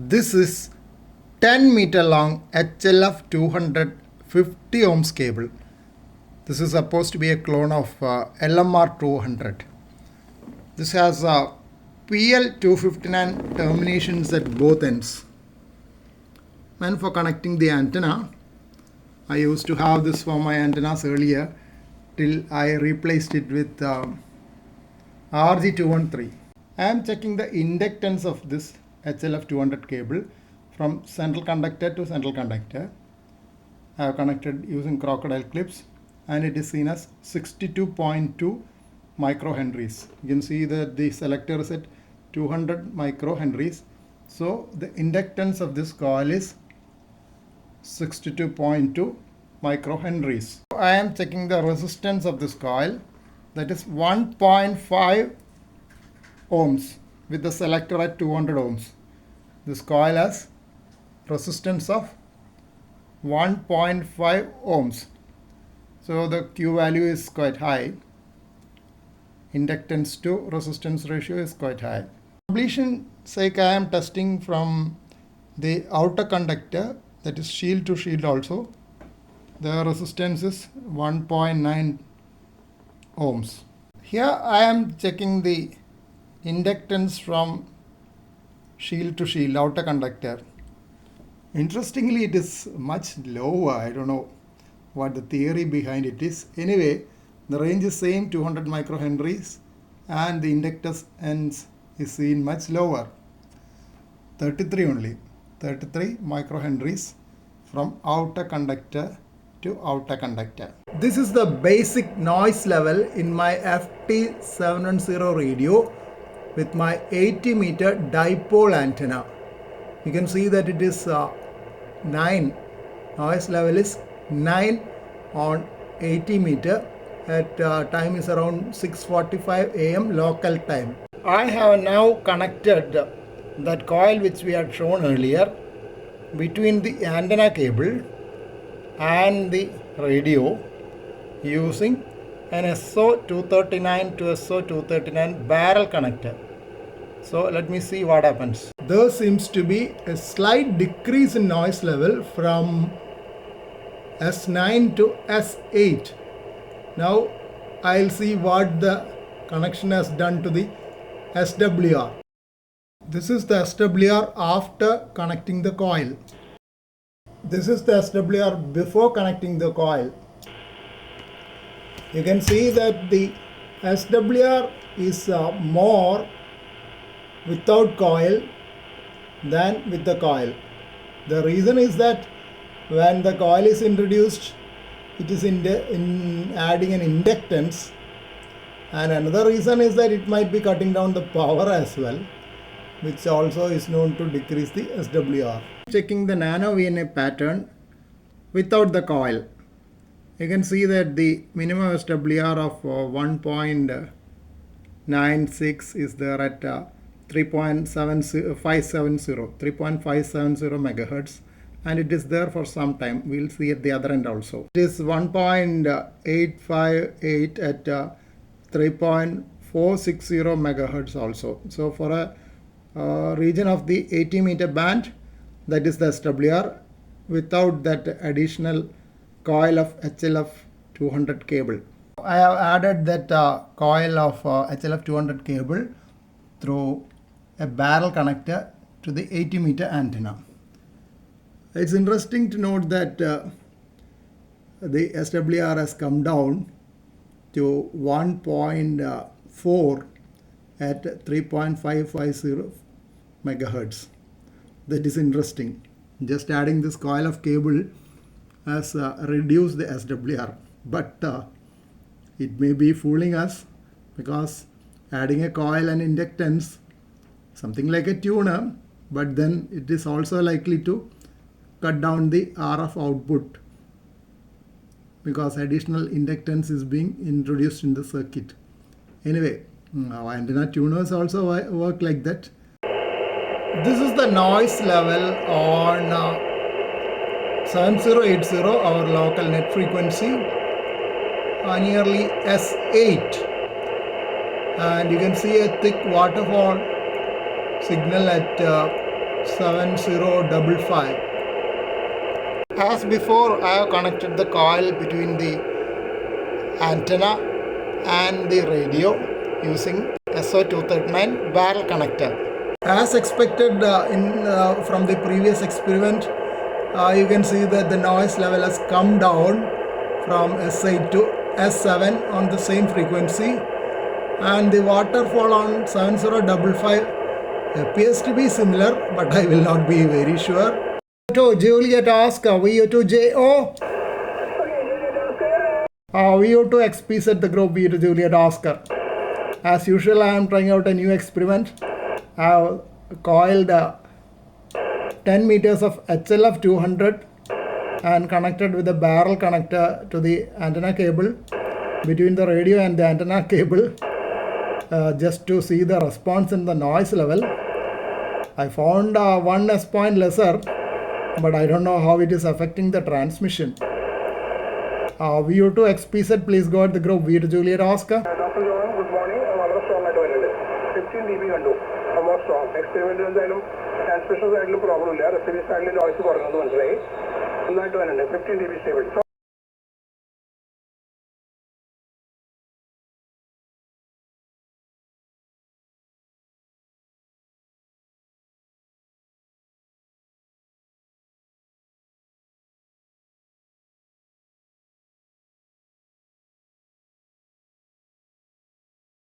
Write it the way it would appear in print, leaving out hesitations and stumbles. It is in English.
This is 10 meter long HLF 250 ohms cable. This is supposed to be a clone of LMR 200. This has PL 259 terminations at both ends. And for connecting the antenna, I used to have this for my antennas earlier till I replaced it with RG213. I am checking the inductance of this HLF 200 cable from central conductor to central conductor. I have connected using crocodile clips and it is seen as 62.2 microhenries. You can see that the selector is at 200 microhenries. So the inductance of this coil is 62.2 microhenries. I am checking the resistance of this coil, that is 1.5 ohms with the selector at 200 ohms. This coil has resistance of 1.5 ohms. So the Q value is quite high. Inductance to resistance ratio is quite high. For completion sake, I am testing from the outer conductor, that is shield to shield also. The resistance is 1.9 ohms. Here I am checking the inductance from shield to shield, outer conductor. Interestingly, it is much lower. I don't know what the theory behind it is. Anyway, the range is same, 200 microhenries, and the inductance is seen much lower, 33 only, 33 microhenries from outer conductor to outer conductor. This is the basic noise level in my FT710 radio with my 80 meter dipole antenna. You can see that it is 9. Noise level is 9 on 80 meter. At time is around 6:45 AM local time. I have now connected that coil which we had shown earlier between the antenna cable and the radio using an SO239 to SO239 barrel connector. So let me see what happens. There seems to be a slight decrease in noise level from S9 to S8. Now I'll see what the connection has done to the SWR. This is the SWR after connecting the coil. This is the SWR before connecting the coil. You can see that the SWR is more without coil than with the coil. The reason is that when the coil is introduced, it is in adding an inductance, and another reason is that it might be cutting down the power as well, which also is known to decrease the SWR. Checking the nano VNA pattern without the coil. You can see that the minimum SWR of 1.96 is there at 3.570 megahertz, and it is there for some time. We'll see at the other end also. It is 1.858 at 3.460 megahertz also. So for a region of the 80 meter band, that is the SWR without that additional coil of HLF 200 cable. I have added that coil of HLF 200 cable through a barrel connector to the 80 meter antenna. It's interesting to note that the SWR has come down to 1.4 at 3.550 megahertz. That is interesting. Just adding this coil of cable has reduced the SWR, but it may be fooling us because adding a coil and inductance, something like a tuner, but then it is also likely to cut down the RF output because additional inductance is being introduced in the circuit. Anyway, our antenna tuners also work like that. This is the noise level on 7080, our local net frequency, nearly S8, and you can see a thick waterfall signal at 7055. As before, I have connected the coil between the antenna and the radio using SO239 barrel connector. As expected from the previous experiment, you can see that the noise level has come down from S8 to S7 on the same frequency, and the waterfall on 7055 appears to be similar, but I will not be very sure. To Juliet Oscar, VU2JO. VU2 XP the group V to Juliet Oscar. As usual, I am trying out a new experiment. I have coiled 10 meters of HLF 200 and connected with a barrel connector to the antenna cable between the radio and the antenna cable, just to see the response in the noise level. I found 1 S point lesser, but I don't know how it is affecting the transmission. VU2 XPZ, please go at the group V to Juliet Oscar. Dr. John, good morning. I'm very strong at 15 dB കണ്ടു. More strong. Experiment എന്തായാലും transmission side problem ഇല്ല. Receiving side noise കുറഞ്ഞത് മനസ്സിലായി. നന്നായിട്ട് വരുന്നുണ്ട്. 15 dB stable.